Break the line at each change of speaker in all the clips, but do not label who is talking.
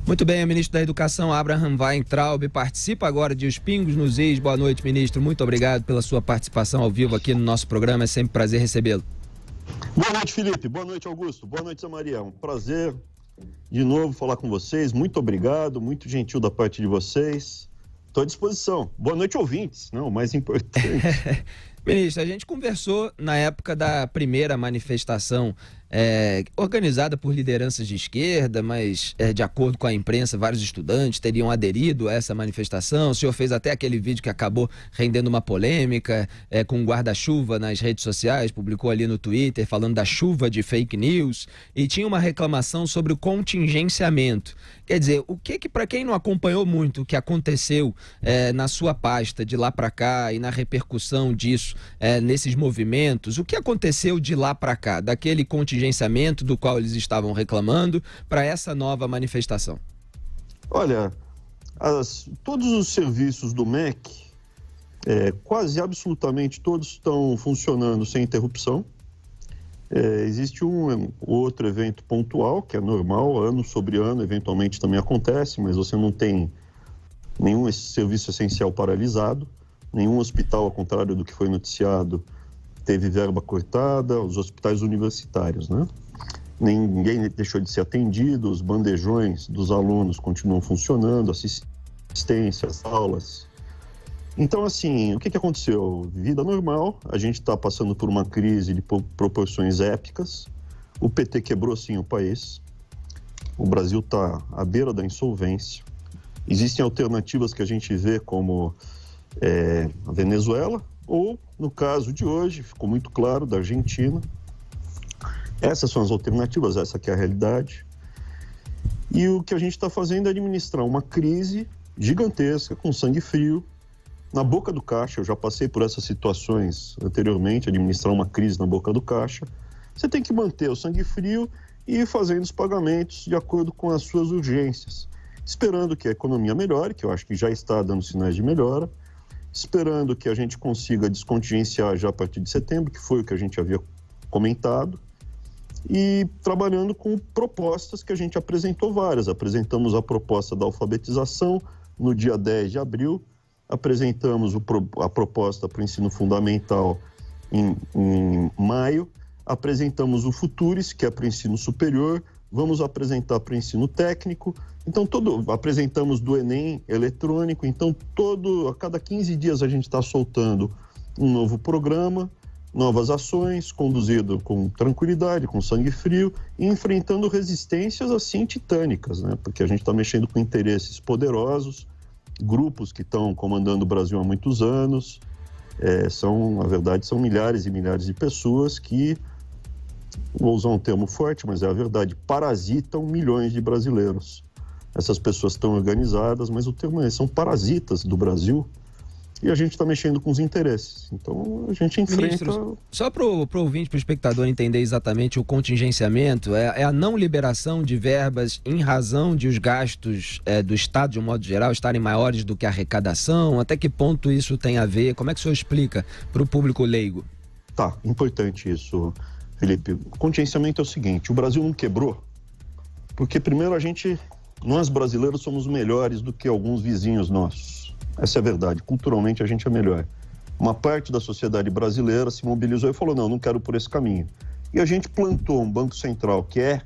Muito bem, o ministro da Educação, Abraham Weintraub, participa agora de Os Pingos nos Is. Boa noite, ministro. Muito obrigado pela sua participação ao vivo aqui no nosso programa. É sempre um prazer recebê-lo.
Boa noite, Felipe. Boa noite, Augusto. Boa noite, Maria. Um prazer de novo falar com vocês. Muito obrigado, muito gentil da parte de vocês. Estou à disposição. Boa noite, ouvintes. Não, o mais importante.
Ministro, a gente conversou na época da primeira manifestação organizada por lideranças de esquerda, mas de acordo com a imprensa, vários estudantes teriam aderido a essa manifestação. O senhor fez até aquele vídeo que acabou rendendo uma polêmica com um guarda-chuva nas redes sociais, publicou ali no Twitter falando da chuva de fake news e tinha uma reclamação sobre o contingenciamento. Quer dizer, o que para quem não acompanhou muito o que aconteceu na sua pasta de lá para cá e na repercussão disso nesses movimentos, o que aconteceu de lá para cá, daquele contingenciamento do qual eles estavam reclamando para essa nova manifestação?
Olha, todos os serviços do MEC, quase absolutamente todos estão funcionando sem interrupção. Existe um outro evento pontual, que é normal, ano sobre ano, eventualmente também acontece, mas você não tem nenhum serviço essencial paralisado, nenhum hospital, ao contrário do que foi noticiado, teve verba cortada, os hospitais universitários, né? Ninguém deixou de ser atendido, os bandejões dos alunos continuam funcionando, assistência, as aulas. Então, assim, o que aconteceu? Vida normal, a gente está passando por uma crise de proporções épicas, o PT quebrou, sim, o país, o Brasil está à beira da insolvência, existem alternativas que a gente vê como a Venezuela, ou, no caso de hoje, ficou muito claro, da Argentina. Essas são as alternativas, essa que é a realidade. E o que a gente está fazendo é administrar uma crise gigantesca, com sangue frio, na boca do caixa. Eu já passei por essas situações anteriormente, administrar uma crise na boca do caixa. Você tem que manter o sangue frio e ir fazendo os pagamentos de acordo com as suas urgências, esperando que a economia melhore, que eu acho que já está dando sinais de melhora, esperando que a gente consiga descontingenciar já a partir de setembro, que foi o que a gente havia comentado, e trabalhando com propostas que a gente apresentou várias. Apresentamos a proposta da alfabetização no dia 10 de abril, apresentamos a proposta para o ensino fundamental em maio, apresentamos o Futuris, que é para o ensino superior, vamos apresentar para o ensino técnico, então apresentamos do Enem eletrônico, então a cada 15 dias a gente está soltando um novo programa, novas ações, conduzido com tranquilidade, com sangue frio, e enfrentando resistências assim titânicas, né? Porque a gente está mexendo com interesses poderosos, grupos que estão comandando o Brasil há muitos anos, na verdade são milhares e milhares de pessoas que, vou usar um termo forte, mas é a verdade, parasitam milhões de brasileiros. Essas pessoas estão organizadas, mas o termo são parasitas do Brasil, e a gente está mexendo com os interesses. Então, a gente enfrenta...
Ministro, só para o ouvinte, para o espectador entender exatamente o contingenciamento, é a não liberação de verbas em razão de os gastos do Estado, de um modo geral, estarem maiores do que a arrecadação? Até que ponto isso tem a ver? Como é que o senhor explica para o público leigo?
Tá, importante isso, Felipe. O contingenciamento é o seguinte: o Brasil não quebrou porque, primeiro, nós brasileiros somos melhores do que alguns vizinhos nossos. Essa é a verdade. Culturalmente, a gente é melhor. Uma parte da sociedade brasileira se mobilizou e falou: não quero por esse caminho. E a gente plantou um Banco Central que é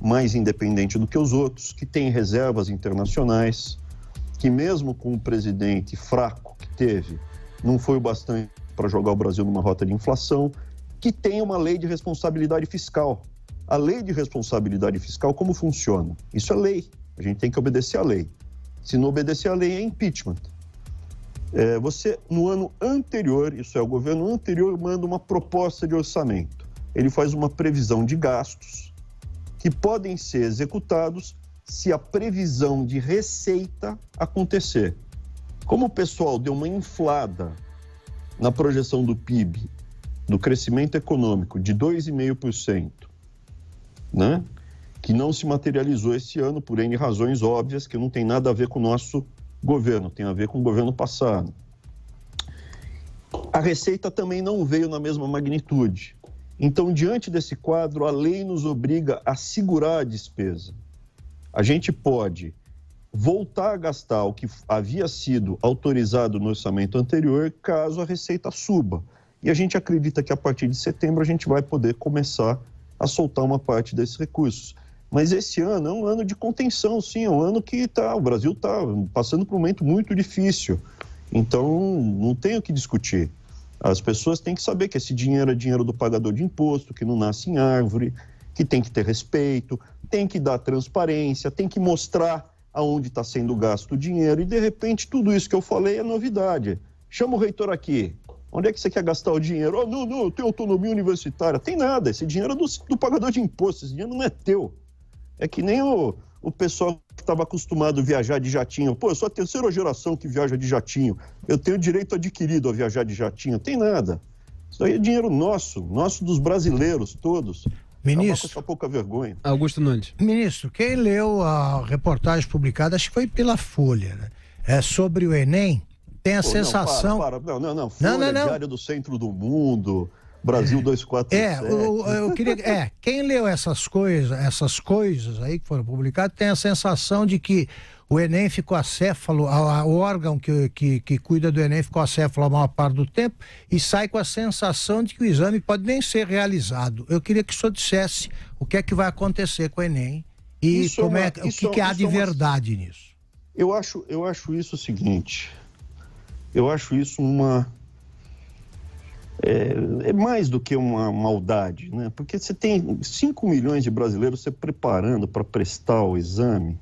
mais independente do que os outros, que tem reservas internacionais, que mesmo com o presidente fraco que teve, não foi o bastante para jogar o Brasil numa rota de inflação, que tem uma lei de responsabilidade fiscal. A lei de responsabilidade fiscal, como funciona? Isso é lei. A gente tem que obedecer à lei. Se não obedecer à lei, é impeachment. Você, no ano anterior, isso é, o governo anterior manda uma proposta de orçamento. Ele faz uma previsão de gastos que podem ser executados se a previsão de receita acontecer. Como o pessoal deu uma inflada na projeção do PIB, do crescimento econômico de 2,5%, né? Que não se materializou esse ano por N razões óbvias, que não tem nada a ver com o nosso governo, tem a ver com o governo passado. A receita também não veio na mesma magnitude. Então, diante desse quadro, a lei nos obriga a segurar a despesa. A gente pode voltar a gastar o que havia sido autorizado no orçamento anterior, caso a receita suba. E a gente acredita que a partir de setembro a gente vai poder começar a soltar uma parte desses recursos. Mas esse ano é um ano de contenção, sim, é um ano que o Brasil está passando por um momento muito difícil. Então, não tem o que discutir. As pessoas têm que saber que esse dinheiro é dinheiro do pagador de imposto, que não nasce em árvore, que tem que ter respeito, tem que dar transparência, tem que mostrar aonde está sendo gasto o dinheiro. E, de repente, tudo isso que eu falei é novidade. Chama o reitor aqui. Onde é que você quer gastar o dinheiro? Oh, não, eu tenho autonomia universitária. Tem nada, esse dinheiro é do pagador de imposto, esse dinheiro não é teu. É que nem o pessoal que estava acostumado a viajar de jatinho. Pô, eu sou a terceira geração que viaja de jatinho. Eu tenho direito adquirido a viajar de jatinho. Tem nada. Isso aí é dinheiro nosso dos brasileiros todos.
Ministro,
com essa pouca vergonha.
Augusto Nunes.
Ministro, quem leu a reportagem publicada, acho que foi pela Folha, né? Sobre o Enem, tem a sensação...
Não. Folha, Diário do Centro do Mundo... Brasil 247.
Eu queria. Quem leu essas coisas aí que foram publicadas, tem a sensação de que o Enem ficou acéfalo, o órgão que cuida do Enem ficou acéfalo a maior parte do tempo e sai com a sensação de que o exame pode nem ser realizado. Eu queria que o senhor dissesse o que é que vai acontecer com o Enem e o que há de verdade nisso.
Eu acho isso o seguinte. Eu acho isso é mais do que uma maldade, né? Porque você tem 5 milhões de brasileiros se preparando para prestar o exame,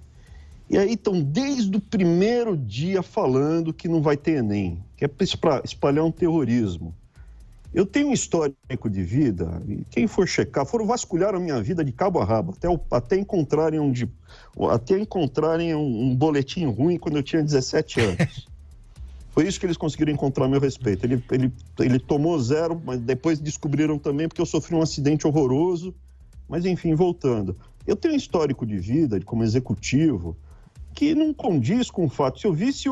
e aí estão desde o primeiro dia falando que não vai ter Enem, que é para espalhar um terrorismo. Eu tenho um histórico de vida, e quem for checar, foram vasculhar a minha vida de cabo a rabo, até encontrarem um boletim ruim quando eu tinha 17 anos. Foi isso que eles conseguiram encontrar a meu respeito. Ele tomou 0, mas depois descobriram também porque eu sofri um acidente horroroso. Mas, enfim, voltando. Eu tenho um histórico de vida, como executivo, que não condiz com o fato. Se eu visse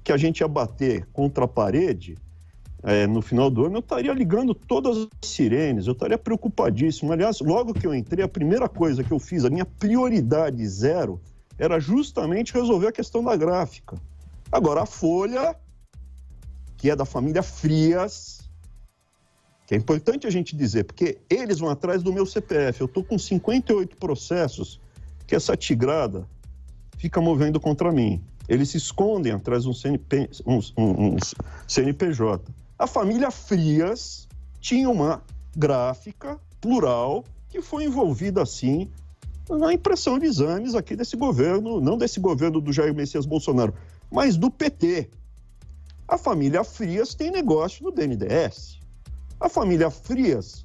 que a gente ia bater contra a parede no final do ano, eu estaria ligando todas as sirenes, eu estaria preocupadíssimo. Aliás, logo que eu entrei, a primeira coisa que eu fiz, a minha prioridade 0, era justamente resolver a questão da gráfica. Agora, a Folha, que é da família Frias, que é importante a gente dizer, porque eles vão atrás do meu CPF. Eu estou com 58 processos que essa tigrada fica movendo contra mim. Eles se escondem atrás de um CNPJ. A família Frias tinha uma gráfica plural que foi envolvida, assim, na impressão de exames aqui desse governo, não desse governo do Jair Messias Bolsonaro, mas do PT. A família Frias tem negócio no BNDES. A família Frias,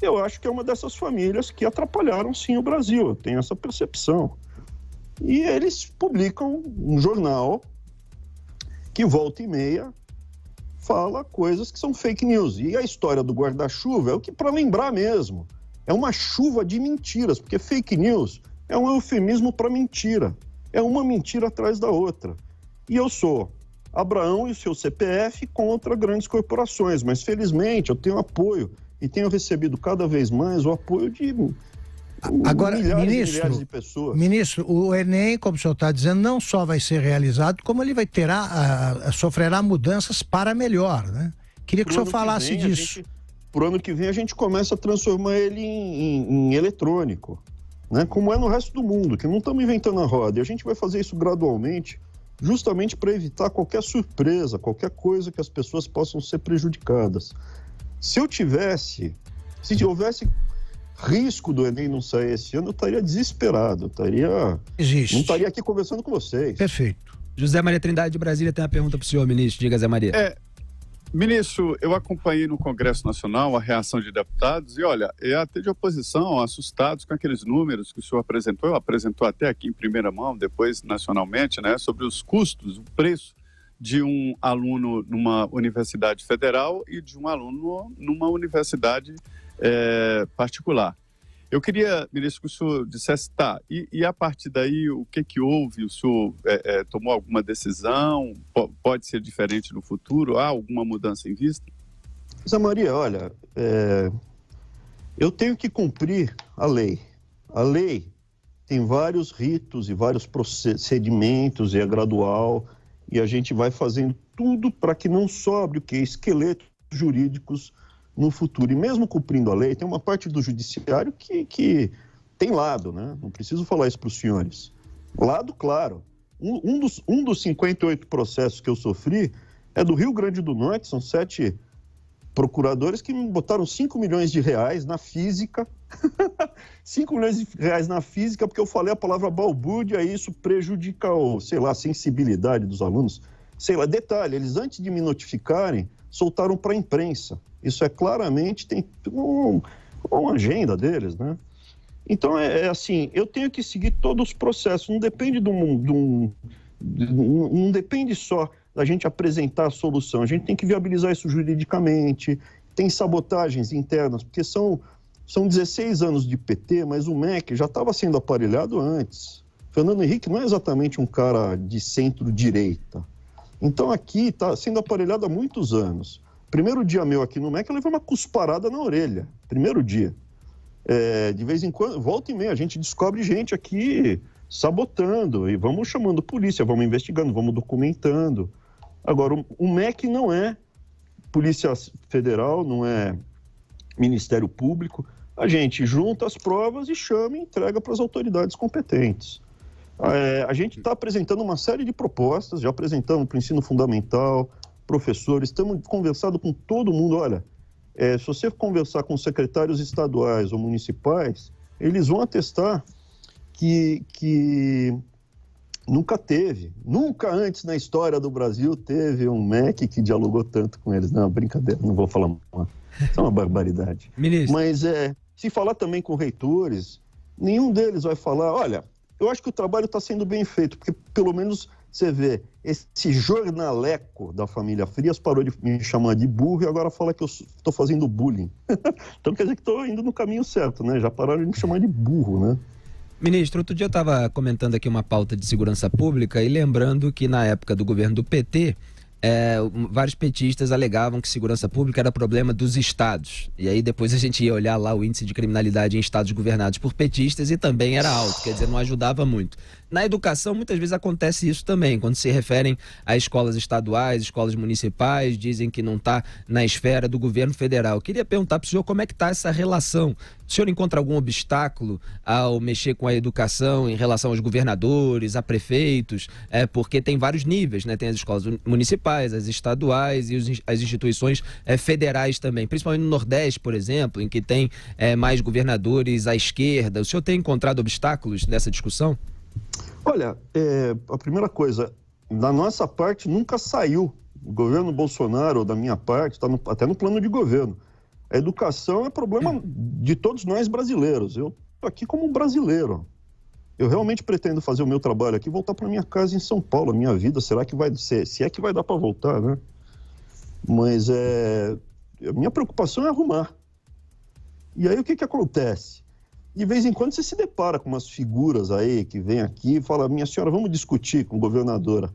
eu acho que é uma dessas famílias que atrapalharam, sim, o Brasil. Eu tenho essa percepção. E eles publicam um jornal que, volta e meia, fala coisas que são fake news. E a história do guarda-chuva é o que, para lembrar mesmo, é uma chuva de mentiras, porque fake news é um eufemismo para mentira. É uma mentira atrás da outra. E eu sou Abraão e o seu CPF contra grandes corporações, mas felizmente eu tenho apoio e tenho recebido cada vez mais o apoio de milhares de pessoas.
Ministro, o Enem, como o senhor está dizendo, não só vai ser realizado, como ele vai sofrerá mudanças para melhor, né? Queria que o senhor falasse disso.
Por ano que vem a gente começa a transformar ele em eletrônico, né? Como é no resto do mundo, que não estamos inventando a roda. E a gente vai fazer isso gradualmente, justamente para evitar qualquer surpresa, qualquer coisa que as pessoas possam ser prejudicadas. Se houvesse risco do Enem não sair esse ano, eu estaria desesperado, não estaria aqui conversando com vocês.
Perfeito.
José Maria Trindade de Brasília tem uma pergunta para o senhor, ministro. Diga, Zé Maria.
Ministro, eu acompanhei no Congresso Nacional a reação de deputados e, olha, até de oposição, assustados com aqueles números que o senhor apresentou até aqui em primeira mão, depois nacionalmente, né, sobre os custos, o preço de um aluno numa universidade federal e de um aluno numa universidade particular. Eu queria, ministro, que o senhor dissesse, e a partir daí, o que houve? O senhor tomou alguma decisão? Pode ser diferente no futuro? Há alguma mudança em vista?
Zé Maria, olha, eu tenho que cumprir a lei. A lei tem vários ritos e vários procedimentos, e é gradual, e a gente vai fazendo tudo para que não sobre o que? Esqueletos jurídicos no futuro. E mesmo cumprindo a lei, tem uma parte do judiciário que tem lado, né? Não preciso falar isso para os senhores. Lado, claro. Um dos 58 processos que eu sofri é do Rio Grande do Norte, são 7 procuradores que me botaram 5 milhões de reais na física, 5 milhões de reais na física, porque eu falei a palavra balbúrdia e isso prejudica, a sensibilidade dos alunos. Detalhe, eles antes de me notificarem, soltaram para a imprensa. Isso é claramente, tem uma agenda deles, né? Então, assim, eu tenho que seguir todos os processos, não depende não depende só da gente apresentar a solução, a gente tem que viabilizar isso juridicamente, tem sabotagens internas, porque são 16 anos de PT, mas o MEC já estava sendo aparelhado antes. Fernando Henrique não é exatamente um cara de centro-direita. Então aqui está sendo aparelhado há muitos anos. Primeiro dia meu aqui no MEC, eu levei uma cusparada na orelha, primeiro dia. De vez em quando, volta e meia, a gente descobre gente aqui sabotando, e vamos chamando polícia, vamos investigando, vamos documentando. Agora, o MEC não é Polícia Federal, não é Ministério Público. A gente junta as provas e chama e entrega para as autoridades competentes. A gente está apresentando uma série de propostas, já apresentamos para o ensino fundamental, professores, estamos conversando com todo mundo. Olha, se você conversar com secretários estaduais ou municipais, eles vão atestar que nunca antes na história do Brasil teve um MEC que dialogou tanto com eles. Não, brincadeira, não vou falar mais. Isso é uma barbaridade.
Ministro.
Mas se falar também com reitores, nenhum deles vai falar, olha, eu acho que o trabalho está sendo bem feito, porque pelo menos você vê, esse jornaleco da família Frias parou de me chamar de burro e agora fala que eu estou fazendo bullying. Então quer dizer que estou indo no caminho certo, né? Já pararam de me chamar de burro, né?
Ministro, outro dia eu estava comentando aqui uma pauta de segurança pública e lembrando que na época do governo do PT, vários petistas alegavam que segurança pública era problema dos estados. E aí depois a gente ia olhar lá o índice de criminalidade em estados governados por petistas e também era alto, quer dizer, não ajudava muito. Na educação, muitas vezes acontece isso também, quando se referem a escolas estaduais, escolas municipais, dizem que não está na esfera do governo federal. Eu queria perguntar para o senhor como é que está essa relação. O senhor encontra algum obstáculo ao mexer com a educação em relação aos governadores, a prefeitos? Porque tem vários níveis, né? Tem as escolas municipais, as estaduais e as instituições federais também, principalmente no Nordeste, por exemplo, em que tem mais governadores à esquerda. O senhor tem encontrado obstáculos nessa discussão?
Olha, a primeira coisa, da nossa parte nunca saiu. O governo Bolsonaro, da minha parte, está até no plano de governo. A educação é problema de todos nós brasileiros. Eu estou aqui como um brasileiro. Eu realmente pretendo fazer o meu trabalho aqui e voltar para minha casa em São Paulo. A minha vida, será que vai ser? Se é que vai dar para voltar, né? Mas a minha preocupação é arrumar. E aí o que acontece? De vez em quando você se depara com umas figuras aí que vêm aqui e falam, minha senhora, vamos discutir com a governadora.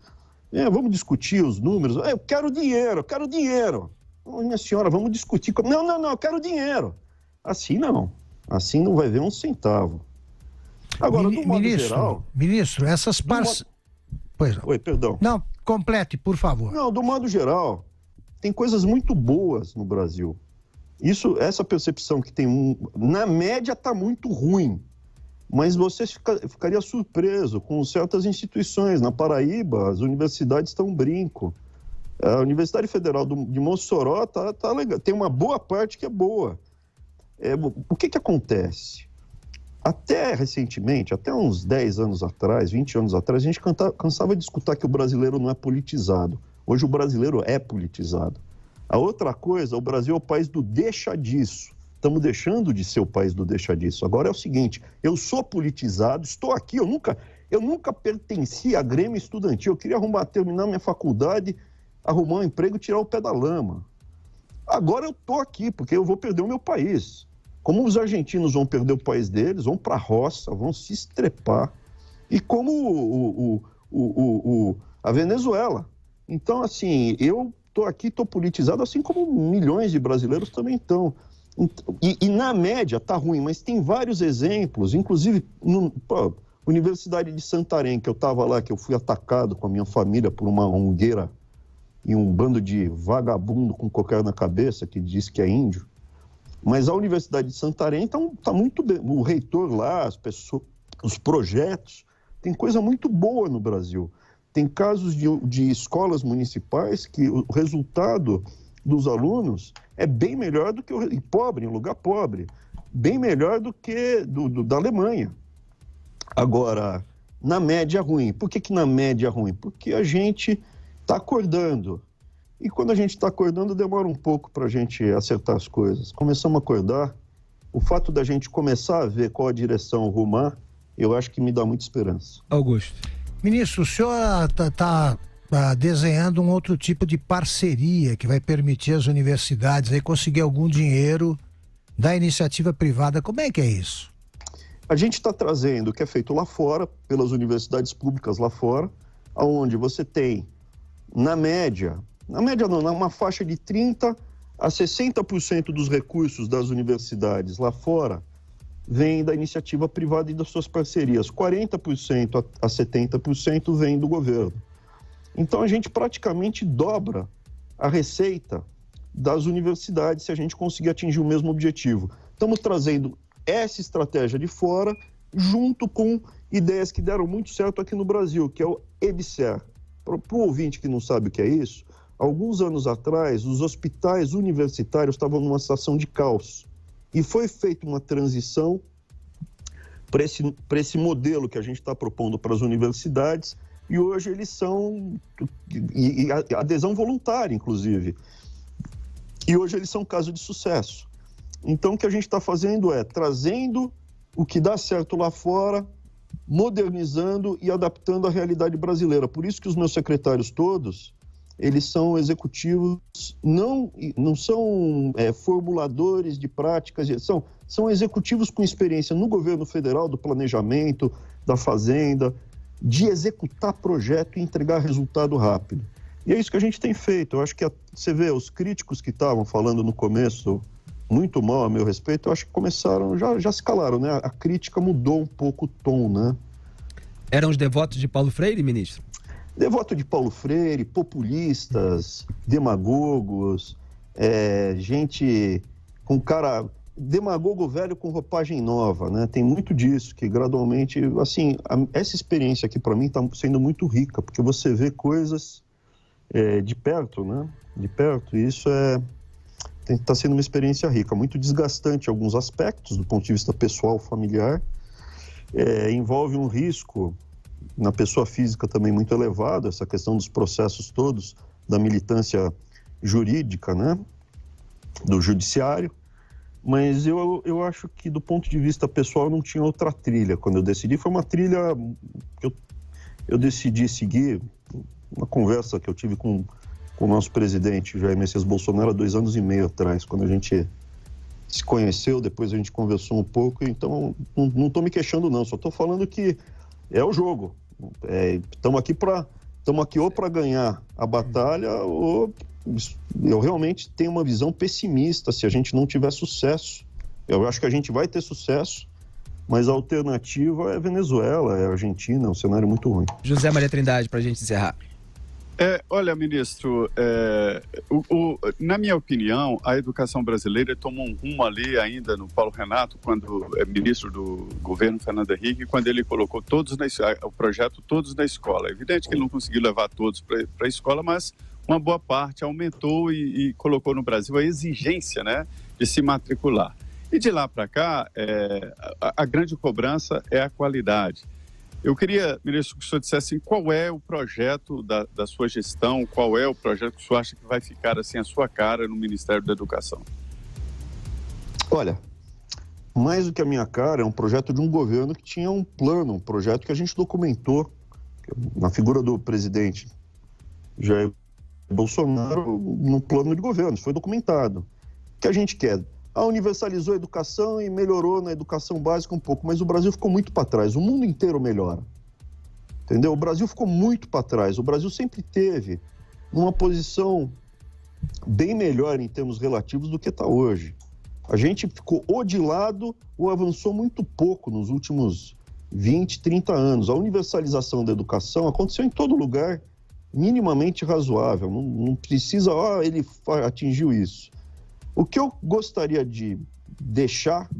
Vamos discutir os números. Eu quero dinheiro, eu quero dinheiro. Minha senhora, vamos discutir. Não, eu quero dinheiro. Assim não vai ver um centavo. Agora, do modo geral...
Ministro, essas partes... Pois não.
Oi, perdão.
Não, complete, por favor.
Não, do modo geral, tem coisas muito boas no Brasil. Essa percepção que tem, na média, está muito ruim. Mas você ficaria surpreso com certas instituições. Na Paraíba, as universidades estão um brinco. A Universidade Federal de Mossoró tá legal. Tem uma boa parte que é boa. O que acontece? Até recentemente, até uns 10 anos atrás, 20 anos atrás, a gente cansava de escutar que o brasileiro não é politizado. Hoje o brasileiro é politizado. A outra coisa, o Brasil é o país do deixa disso. Estamos deixando de ser o país do deixa disso. Agora é o seguinte, eu sou politizado, estou aqui, eu nunca pertenci a Grêmio Estudantil. Eu queria terminar minha faculdade, arrumar um emprego e tirar o pé da lama. Agora eu estou aqui, porque eu vou perder o meu país. Como os argentinos vão perder o país deles, vão para a roça, vão se estrepar. E como a Venezuela. Então, assim, eu estou aqui, estou politizado, assim como milhões de brasileiros também estão. E na média está ruim, mas tem vários exemplos, inclusive Universidade de Santarém, que eu estava lá, que eu fui atacado com a minha família por uma ongueira e um bando de vagabundo com coqueiro na cabeça, que diz que é índio. Mas a Universidade de Santarém está muito bem. O reitor lá, as pessoas, os projetos, tem coisa muito boa no Brasil. Tem casos de escolas municipais que o resultado dos alunos é bem melhor do que e pobre, em lugar pobre, bem melhor do que da Alemanha. Agora, na média ruim. Por que na média ruim? Porque a gente está acordando. E quando a gente está acordando, demora um pouco para a gente acertar as coisas. Começamos a acordar. O fato da gente começar a ver qual a direção rumar, eu acho que me dá muita esperança.
Augusto.
Ministro, o senhor está desenhando um outro tipo de parceria que vai permitir às universidades aí conseguir algum dinheiro da iniciativa privada. Como é que é isso?
A gente está trazendo o que é feito lá fora, pelas universidades públicas lá fora, onde você tem, na média não, uma faixa de 30% a 60% dos recursos das universidades lá fora vem da iniciativa privada e das suas parcerias. 40% a 70% vem do governo. Então a gente praticamente dobra a receita das universidades se a gente conseguir atingir o mesmo objetivo. Estamos trazendo essa estratégia de fora junto com ideias que deram muito certo aqui no Brasil, que é o EBSER. Para o ouvinte que não sabe o que é isso, alguns anos atrás, os hospitais universitários estavam numa situação de caos. E foi feita uma transição para esse modelo que a gente está propondo para as universidades, e hoje eles são, e adesão voluntária, inclusive. E hoje eles são caso de sucesso. Então, o que a gente está fazendo é trazendo o que dá certo lá fora, modernizando e adaptando à realidade brasileira. Por isso que os meus secretários todos, eles são executivos, não são formuladores de práticas, são executivos com experiência no governo federal, do planejamento, da fazenda, de executar projeto e entregar resultado rápido. E é isso que a gente tem feito. Eu acho que você vê, os críticos que estavam falando no começo muito mal a meu respeito, eu acho que começaram, já se calaram, né? A crítica mudou um pouco o tom, né?
Eram os devotos de Paulo Freire, ministro?
Devoto de Paulo Freire, populistas, demagogos, gente com cara... Demagogo velho com roupagem nova, né? Tem muito disso, que gradualmente... Assim, essa experiência aqui para mim está sendo muito rica, porque você vê coisas de perto, né? De perto, e isso está sendo uma experiência rica, muito desgastante em alguns aspectos, do ponto de vista pessoal, familiar. Envolve um risco na pessoa física também muito elevado, essa questão dos processos todos, da militância jurídica, né? Do judiciário. Mas eu acho que, do ponto de vista pessoal, não tinha outra trilha. Quando eu decidi, foi uma trilha que eu decidi seguir, uma conversa que eu tive com o nosso presidente, Jair Messias Bolsonaro, há 2 anos e meio atrás, quando a gente se conheceu, depois a gente conversou um pouco. Então, não estou me queixando, não, só estou falando que é o jogo. Estamos aqui ou para ganhar a batalha, ou... Eu realmente tenho uma visão pessimista se a gente não tiver sucesso. Eu acho que a gente vai ter sucesso, mas a alternativa é Venezuela, é Argentina, é um cenário muito ruim.
José Maria Trindade, para a gente encerrar.
Olha, ministro, na minha opinião, a educação brasileira tomou um rumo ali ainda no Paulo Renato, quando é ministro do governo Fernando Henrique, quando ele colocou o projeto Todos na Escola. É evidente que ele não conseguiu levar todos para a escola, mas uma boa parte aumentou e colocou no Brasil a exigência, né, de se matricular. E de lá para cá, a grande cobrança é a qualidade. Eu queria, ministro, que o senhor dissesse qual é o projeto da sua gestão, qual é o projeto que o senhor acha que vai ficar assim a sua cara no Ministério da Educação?
Olha, mais do que a minha cara, é um projeto de um governo que tinha um plano, um projeto que a gente documentou na figura do presidente Jair Bolsonaro, no plano de governo, isso foi documentado. O que a gente quer? Universalizou a educação e melhorou na educação básica um pouco, mas o Brasil ficou muito para trás, o mundo inteiro melhora, entendeu? O Brasil ficou muito para trás, o Brasil sempre teve uma posição bem melhor em termos relativos do que está hoje. A gente ficou ou de lado ou avançou muito pouco nos últimos 20, 30 anos. A universalização da educação aconteceu em todo lugar, minimamente razoável. Não precisa, ele atingiu isso. O que eu gostaria de deixar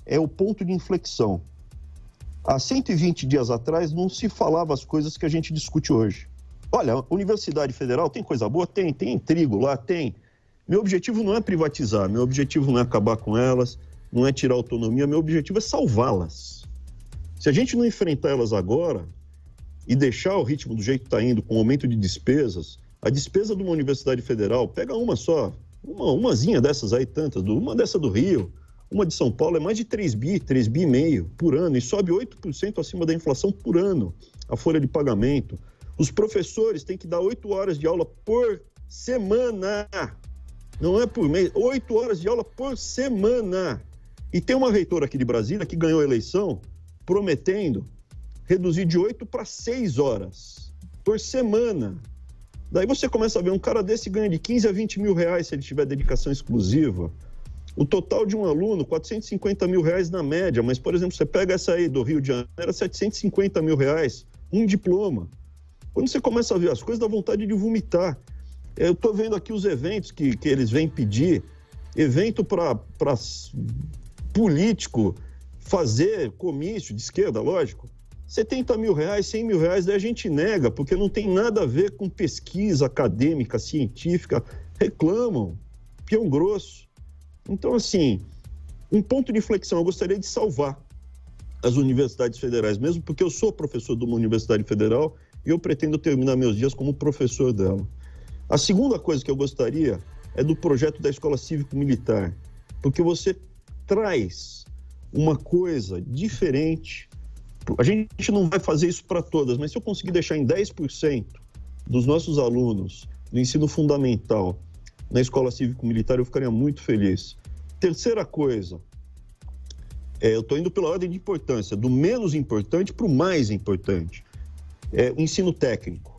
é o ponto de inflexão. Há 120 dias atrás não se falava as coisas que a gente discute hoje. Olha, a Universidade Federal tem coisa boa? Tem intrigo lá? Tem. Meu objetivo não é privatizar, meu objetivo não é acabar com elas, não é tirar autonomia, meu objetivo é salvá-las. Se a gente não enfrentar elas agora e deixar o ritmo do jeito que está indo, com aumento de despesas, a despesa de uma Universidade Federal, pega uma só, umazinha dessas aí, tantas, uma dessa do Rio, uma de São Paulo, é mais de 3 bi e meio por ano, e sobe 8% acima da inflação por ano, a folha de pagamento. Os professores têm que dar 8 horas de aula por semana, não é por mês, 8 horas de aula por semana. E tem uma reitora aqui de Brasília que ganhou a eleição prometendo reduzir de 8 para 6 horas por semana. Daí você começa a ver um cara desse ganha de 15 a 20 mil reais se ele tiver dedicação exclusiva. O total de um aluno, 450 mil reais na média, mas, por exemplo, você pega essa aí do Rio de Janeiro, era 750 mil reais, um diploma. Quando você começa a ver as coisas, dá vontade de vomitar. Eu estou vendo aqui os eventos que eles vêm pedir, evento para político fazer comício de esquerda, lógico, 70 mil reais, 100 mil reais, daí a gente nega, porque não tem nada a ver com pesquisa acadêmica, científica, reclamam, peão grosso. Então, assim, um ponto de inflexão, eu gostaria de salvar as universidades federais, mesmo porque eu sou professor de uma universidade federal e eu pretendo terminar meus dias como professor dela. A segunda coisa que eu gostaria é do projeto da Escola Cívico-Militar, porque você traz uma coisa diferente. A gente não vai fazer isso para todas, mas se eu conseguir deixar em 10% dos nossos alunos do ensino fundamental na Escola Cívico-Militar, eu ficaria muito feliz. Terceira coisa, eu estou indo pela ordem de importância, do menos importante para o mais importante, o ensino técnico.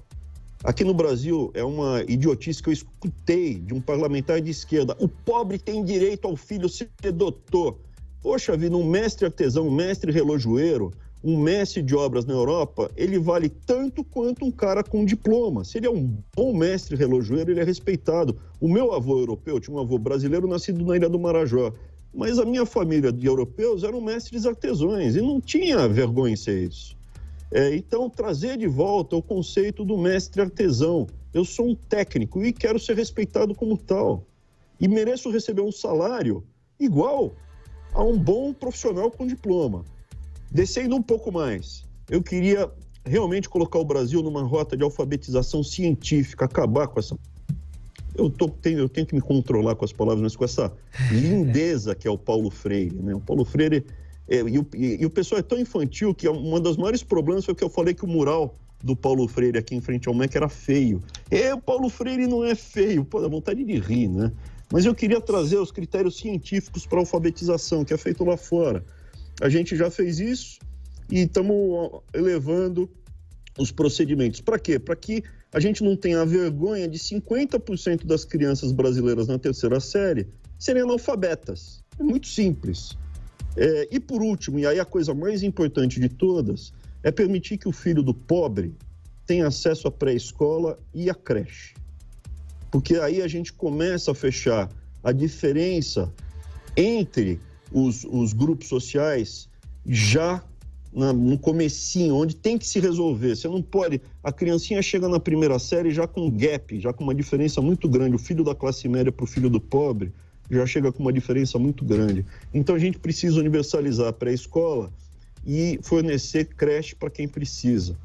Aqui no Brasil, é uma idiotice que eu escutei de um parlamentar de esquerda. O pobre tem direito ao filho ser doutor. Poxa vida, um mestre artesão, um mestre relojoeiro, um mestre de obras na Europa, ele vale tanto quanto um cara com diploma. Se ele é um bom mestre relojoeiro, ele é respeitado. O meu avô europeu tinha um avô brasileiro nascido na Ilha do Marajó, mas a minha família de europeus eram mestres artesãos e não tinha vergonha em ser isso. Então, trazer de volta o conceito do mestre artesão. Eu sou um técnico e quero ser respeitado como tal. E mereço receber um salário igual a um bom profissional com diploma. Descendo um pouco mais, eu queria realmente colocar o Brasil numa rota de alfabetização científica, acabar com essa... Eu tenho que me controlar com as palavras, mas com essa lindeza que é o Paulo Freire, né? O Paulo Freire... E o pessoal é tão infantil que um dos maiores problemas foi que eu falei que o mural do Paulo Freire aqui em frente ao MEC era feio. O Paulo Freire não é feio, pô, dá vontade de rir, né? Mas eu queria trazer os critérios científicos para a alfabetização, que é feito lá fora. A gente já fez isso e estamos elevando os procedimentos. Para quê? Para que a gente não tenha a vergonha de 50% das crianças brasileiras na terceira série serem analfabetas. É muito simples. E por último, e aí a coisa mais importante de todas, é permitir que o filho do pobre tenha acesso à pré-escola e à creche. Porque aí a gente começa a fechar a diferença entre os grupos sociais já no comecinho, onde tem que se resolver. Você não pode... A criancinha chega na primeira série já com gap, já com uma diferença muito grande. O filho da classe média para o filho do pobre já chega com uma diferença muito grande. Então a gente precisa universalizar a pré-escola e fornecer creche para quem precisa.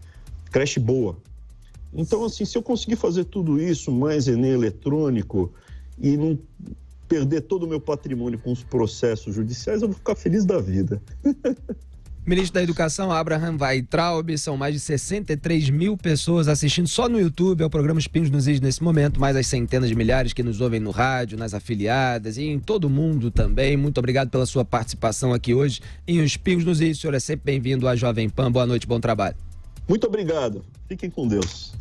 Creche boa. Então, assim, se eu conseguir fazer tudo isso, mais Enem eletrônico, e não perder todo o meu patrimônio com os processos judiciais, eu vou ficar feliz da vida.
Ministro da Educação, Abraham Weintraub, são mais de 63 mil pessoas assistindo só no YouTube ao programa Os Pingos nos Is nesse momento, mais as centenas de milhares que nos ouvem no rádio, nas afiliadas e em todo o mundo também. Muito obrigado pela sua participação aqui hoje em Os Pingos nos Is. O senhor é sempre bem-vindo à Jovem Pan. Boa noite, bom trabalho.
Muito obrigado. Fiquem com Deus.